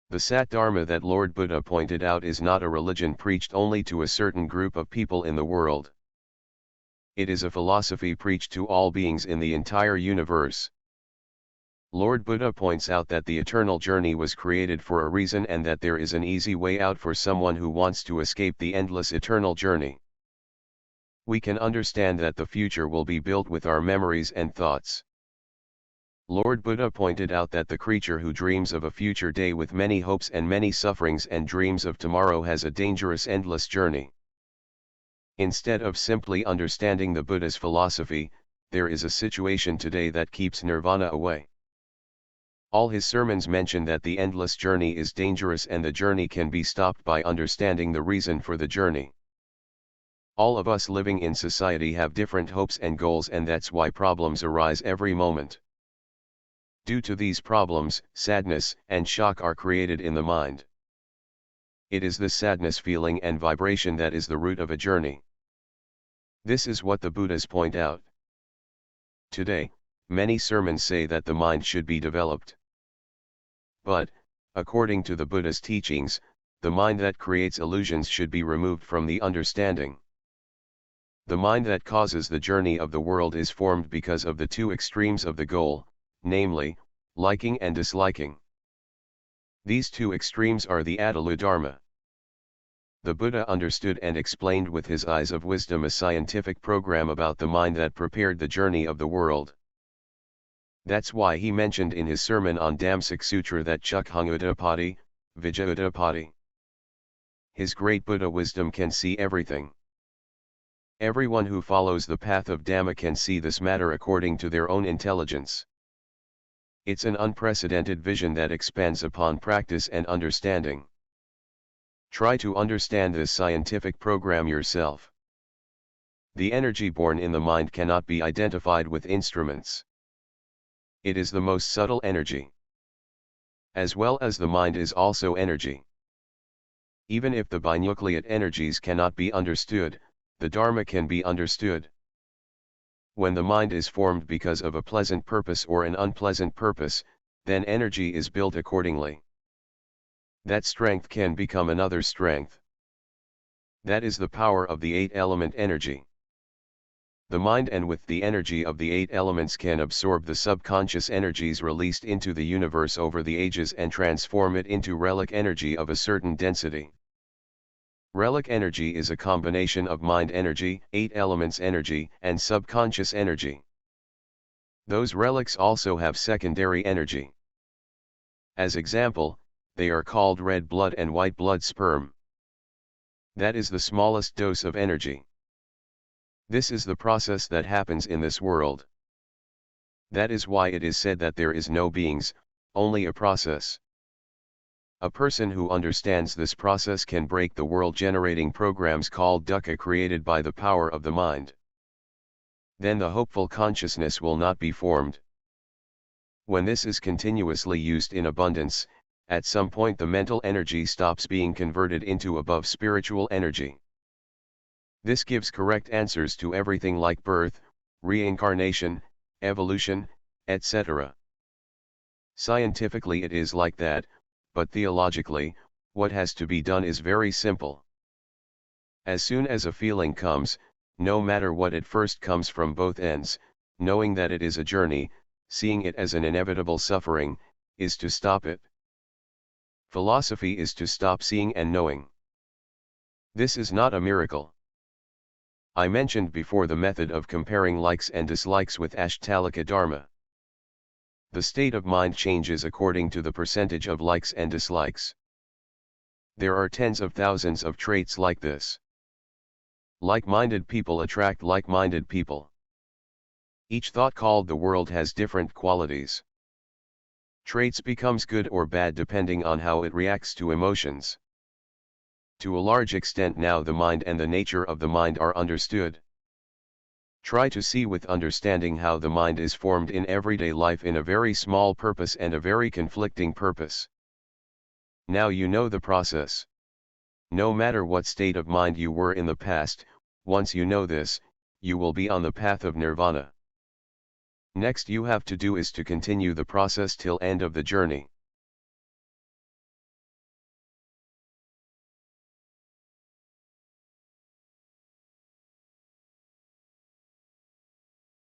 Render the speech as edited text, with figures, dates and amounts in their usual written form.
The Sat Dharma that Lord Buddha pointed out is not a religion preached only to a certain group of people in the world. It is a philosophy preached to all beings in the entire universe. Lord Buddha points out that the eternal journey was created for a reason and that there is an easy way out for someone who wants to escape the endless eternal journey. We can understand that the future will be built with our memories and thoughts. Lord Buddha pointed out that the creature who dreams of a future day with many hopes and many sufferings and dreams of tomorrow has a dangerous endless journey. Instead of simply understanding the Buddha's philosophy, there is a situation today that keeps nirvana away. All his sermons mention that the endless journey is dangerous and the journey can be stopped by understanding the reason for the journey. All of us living in society have different hopes and goals, and that's why problems arise every moment. Due to these problems, sadness and shock are created in the mind. It is this sadness feeling and vibration that is the root of a journey. This is what the Buddhas point out. Today, many sermons say that the mind should be developed. But, according to the Buddha's teachings, the mind that creates illusions should be removed from the understanding. The mind that causes the journey of the world is formed because of the two extremes of the goal, namely, liking and disliking. These two extremes are the Adala Dharma. The Buddha understood and explained with his eyes of wisdom a scientific program about the mind that prepared the journey of the world. That's why he mentioned in his sermon on Dhammsik Sutra that Chukhung Udapati, Vijay Udapati. His great Buddha wisdom can see everything. Everyone who follows the path of Dhamma can see this matter according to their own intelligence. It's an unprecedented vision that expands upon practice and understanding. Try to understand this scientific program yourself. The energy born in the mind cannot be identified with instruments. It is the most subtle energy. As well as the mind is also energy. Even if the binucleate energies cannot be understood, the Dharma can be understood. When the mind is formed because of a pleasant purpose or an unpleasant purpose, then energy is built accordingly. That strength can become another strength. That is the power of the eight-element energy. The mind and with the energy of the eight elements can absorb the subconscious energies released into the universe over the ages and transform it into relic energy of a certain density. Relic energy is a combination of mind energy, eight elements energy, and subconscious energy. Those relics also have secondary energy. As example, they are called red blood and white blood sperm. That is the smallest dose of energy. This is the process that happens in this world. That is why it is said that there is no beings, only a process. A person who understands this process can break the world-generating programs called dukkha created by the power of the mind. Then the hopeful consciousness will not be formed. When this is continuously used in abundance, at some point the mental energy stops being converted into above spiritual energy. This gives correct answers to everything like birth, reincarnation, evolution, etc. Scientifically it is like that, but theologically, what has to be done is very simple. As soon as a feeling comes, no matter what it first comes from both ends, knowing that it is a journey, seeing it as an inevitable suffering, is to stop it. Philosophy is to stop seeing and knowing. This is not a miracle. I mentioned before the method of comparing likes and dislikes with Ashtalika Dharma. The state of mind changes according to the percentage of likes and dislikes. There are tens of thousands of traits like this. Like-minded people attract like-minded people. Each thought called the world has different qualities. Traits becomes good or bad depending on how it reacts to emotions. To a large extent now the mind and the nature of the mind are understood. Try to see with understanding how the mind is formed in everyday life in a very small purpose and a very conflicting purpose. Now you know the process. No matter what state of mind you were in the past, once you know this, you will be on the path of nirvana. Next you have to do is to continue the process till end of the journey.